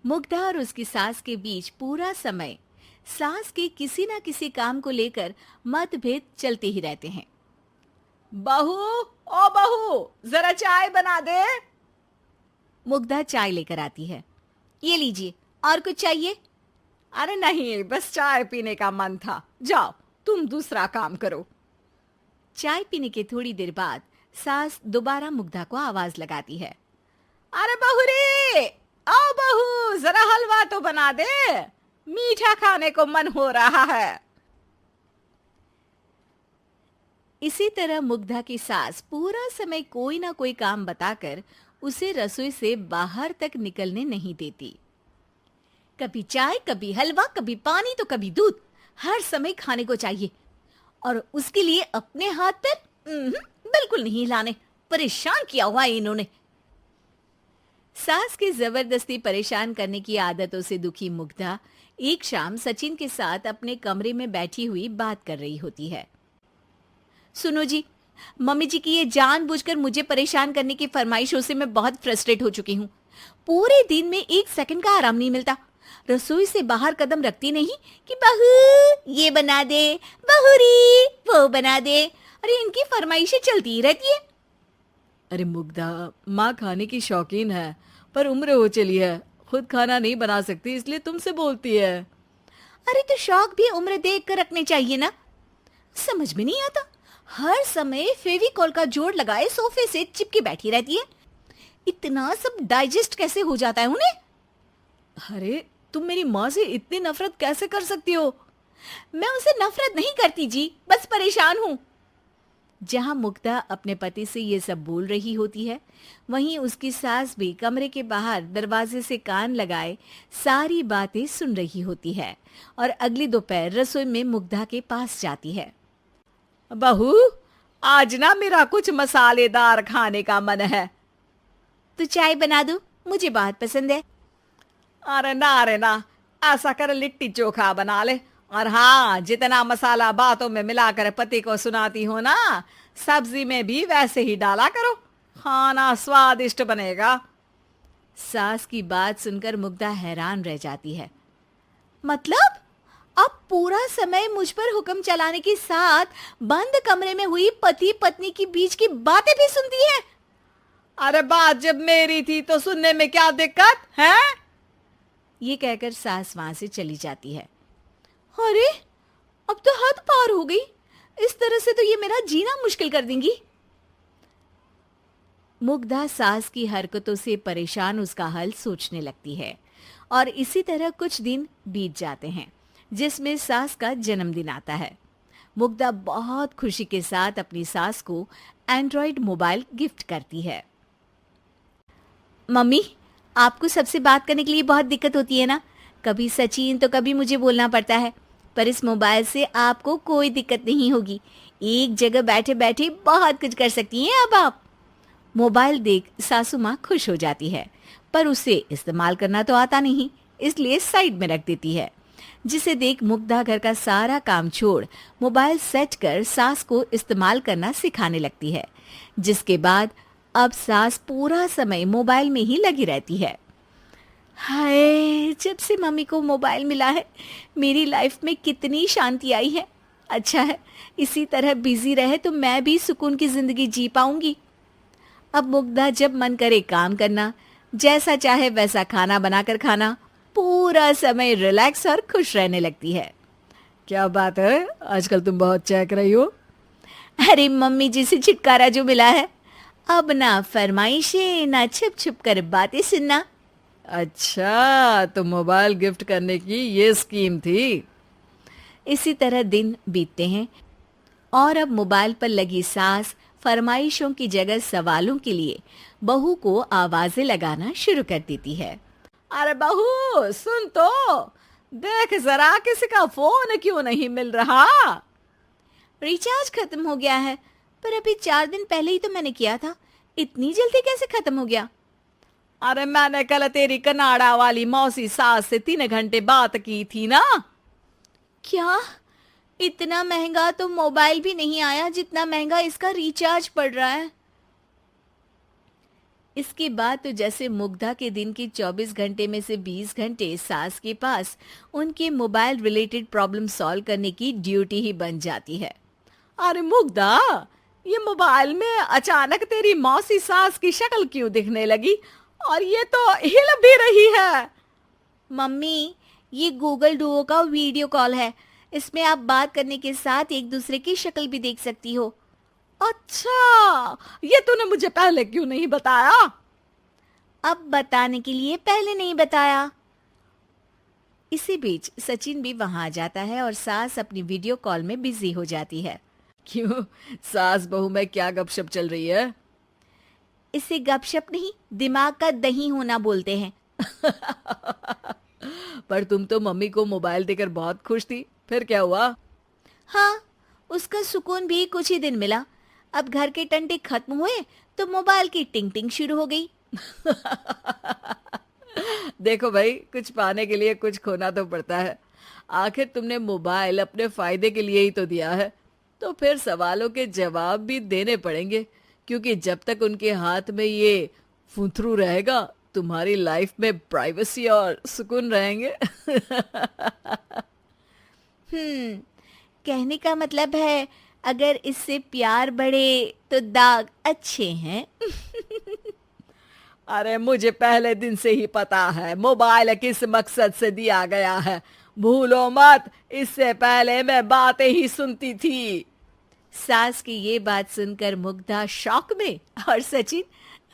मुग्धा और उसकी सास के बीच पूरा समय सास के किसी न किसी काम को लेकर मतभेद चलते ही रहते हैं। बहू, ओ बहू, जरा चाय बना दे। मुग्धा चाय लेकर आती है। ये लीजिए, और कुछ चाहिए? अरे नहीं, बस चाय पीने का मन था। जाओ, तुम दूसरा काम करो। चाय पीने के थोड़ी देर बाद सास दोबारा मुग्धा को आवाज लगाती है। अरे बहू रे, आओ बहू, जरा हलवा तो बना दे, मीठा खाने को मन हो रहा है। इसी तरह मुग्धा की सास पूरा समय कोई ना कोई काम बताकर उसे रसोई से बाहर तक निकलने नहीं देती। कभी चाय, कभी हलवा, कभी पानी तो कभी दूध, हर समय खाने को चाहिए और उसके लिए अपने हाथ पैर बिल्कुल नहीं हिलाने। परेशान किया हुआ है इन्होंने। सास की जबरदस्ती परेशान करने की आदतों से दुखी मुग्धा एक शाम सचिन के साथ अपने कमरे में बैठी हुई बात कर रही होती है। सुनो जी, मम्मी जी की ये जानबूझकर मुझे परेशान करने की फरमाइशों से मैं बहुत फ्रस्ट्रेट हो चुकी हूँ। पूरे दिन में एक सेकंड का आराम नहीं मिलता। रसोई से बाहर कदम रखती नहीं कि बहू ये बना दे, बहुरी वो बना दे। अरे इनकी फरमाइशें चलती ही रहती है। अरे मुग्धा, माँ खाने की शौकीन है, पर उम्र हो चली है, खुद खाना नहीं बना सकती, इसलिए तुमसे बोलती है। अरे तो शौक भी उम्र देख कर रखने चाहिए ना। समझ में नहीं आता, हर समय फेविकॉल का जोड़ लगाए सोफे से चिपकी बैठी रहती है। इतना सब डाइजेस्ट कैसे हो जाता है उन्हें? अरे तुम मेरी माँ से इतनी नफरत कैसे कर सकती हो? मैं उनसे नफरत नहीं करती जी, बस परेशान हूँ। जहां मुग्धा अपने पति से ये सब बोल रही होती है, वहीं उसकी सास भी कमरे के बाहर दरवाजे से कान लगाए सारी बातें सुन रही होती है और अगली दोपहर रसोई में मुग्धा के पास जाती है। बहू, आज ना मेरा कुछ मसालेदार खाने का मन है। तो चाय बना दूं? मुझे बहुत पसंद है। अरे ना, ऐसा कर लिट्टी चोखा बना ले। और हाँ, जितना मसाला बातों में मिलाकर पति को सुनाती हो ना, सब्जी में भी वैसे ही डाला करो, खाना स्वादिष्ट बनेगा। सास की बात सुनकर मुग्धा हैरान रह जाती है। मतलब अब पूरा समय मुझ पर हुक्म चलाने के साथ बंद कमरे में हुई पति पत्नी की बीच की बातें भी सुनती है? अरे बात जब मेरी थी तो सुनने में क्या दिक्कत है? ये कहकर सास वहां से चली जाती है। अरे अब तो हद पार हो गई। इस तरह से तो ये मेरा जीना मुश्किल कर देंगी। मुग्धा सास की हरकतों से परेशान उसका हल सोचने लगती है और इसी तरह कुछ दिन बीत जाते हैं, जिसमें सास का जन्मदिन आता है। मुग्धा बहुत खुशी के साथ अपनी सास को एंड्रॉयड मोबाइल गिफ्ट करती है। मम्मी, आपको सबसे बात करने के लिए बहुत दिक्कत होती है ना? कभी सचिन तो कभी मुझे बोलना पड़ता है, पर इस मोबाइल से आपको कोई दिक्कत नहीं होगी। एक जगह बैठे बैठे बहुत कुछ कर सकती हैं अब आप। मोबाइल देख सासू माँ खुश हो जाती है, पर उसे इस्तेमाल करना तो आता नहीं, इसलिए साइड में रख देती है। जिसे देख मुग्धा घर का सारा काम छोड़ मोबाइल सेट कर सास को इस्तेमाल करना सिखाने लगती है, जिसके बाद अब सास पूरा समय मोबाइल में ही लगी रहती है। हाय, जब से मम्मी को मोबाइल मिला है मेरी लाइफ में कितनी शांति आई है। अच्छा है, इसी तरह बिजी रहे तो मैं भी सुकून की जिंदगी जी पाऊंगी। अब मुग्धा जब मन करे काम करना, जैसा चाहे वैसा खाना बनाकर खाना, पूरा समय रिलैक्स और खुश रहने लगती है। क्या बात है, आजकल तुम बहुत चहक रही हो। अरे मम्मी जी से छुटकारा जो मिला है, अब ना फरमाइशें ना छुप छुप कर बातें सुनना। अच्छा, तो मोबाइल गिफ्ट करने की ये स्कीम थी। इसी तरह दिन बीतते हैं और अब मोबाइल पर लगी सास फरमाइशों की जगह सवालों के लिए बहू को आवाजें लगाना शुरू कर देती है। अरे बहू सुन तो, देख जरा किसी का फोन क्यों नहीं मिल रहा? रिचार्ज खत्म हो गया है, पर अभी 4 दिन पहले ही तो मैंने किया था। इतनी जल्दी कैसे खत्म हो गया? अरे मैंने कल तेरी कनाडा वाली मौसी सास से 3 घंटे बात की थी ना। क्या? इतना महंगा तो मोबाइल भी नहीं आया जितना महंगा इसका रिचार्ज पड़ रहा है। इसके बाद तो जैसे मुग्धा के दिन के 24 घंटे में से 20 घंटे सास के पास उनके मोबाइल रिलेटेड प्रॉब्लम सॉल्व करने की ड्यूटी ही बन जाती है। अरे मुग्धा, ये मोबाइल में अचानक तेरी मौसी सास की शक्ल क्यों दिखने लगी? और ये तो हिल भी रही है। मम्मी, ये गूगल डुओ का वीडियो कॉल है। इसमें आप बात करने के साथ एक दूसरे की शक्ल भी देख सकती हो। अच्छा, ये तूने मुझे पहले क्यों नहीं बताया? अब बताने के लिए पहले नहीं बताया। इसी बीच सचिन भी वहां आ जाता है और सास अपनी वीडियो कॉल में बिजी हो जाती है। क्यों, सास बहू में क्या गपशप चल रही है? इसे गपशप नहीं, दिमाग का दही होना बोलते हैं। पर तुम तो मम्मी को मोबाइल देकर बहुत खुश थी, फिर क्या हुआ? हाँ, उसका सुकून भी कुछ ही दिन मिला। अब घर के टंटे खत्म हुए तो मोबाइल की टिंग टिंग शुरू हो गई। देखो भाई, कुछ पाने के लिए कुछ खोना तो पड़ता है। आखिर तुमने मोबाइल अपने फायदे के लिए ही तो दिया है, तो फिर सवालों के जवाब भी देने पड़ेंगे, क्योंकि जब तक उनके हाथ में ये फुंथरू रहेगा, तुम्हारी लाइफ में प्राइवेसी और सुकून रहेंगे। कहने का मतलब है अगर इससे प्यार बढ़े तो दाग अच्छे हैं। अरे मुझे पहले दिन से ही पता है मोबाइल किस मकसद से दिया गया है। भूलो मत, इससे पहले मैं बातें ही सुनती थी। सास की ये बात सुनकर मुग्धा शॉक में और सचिन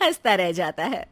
हंसता रह जाता है।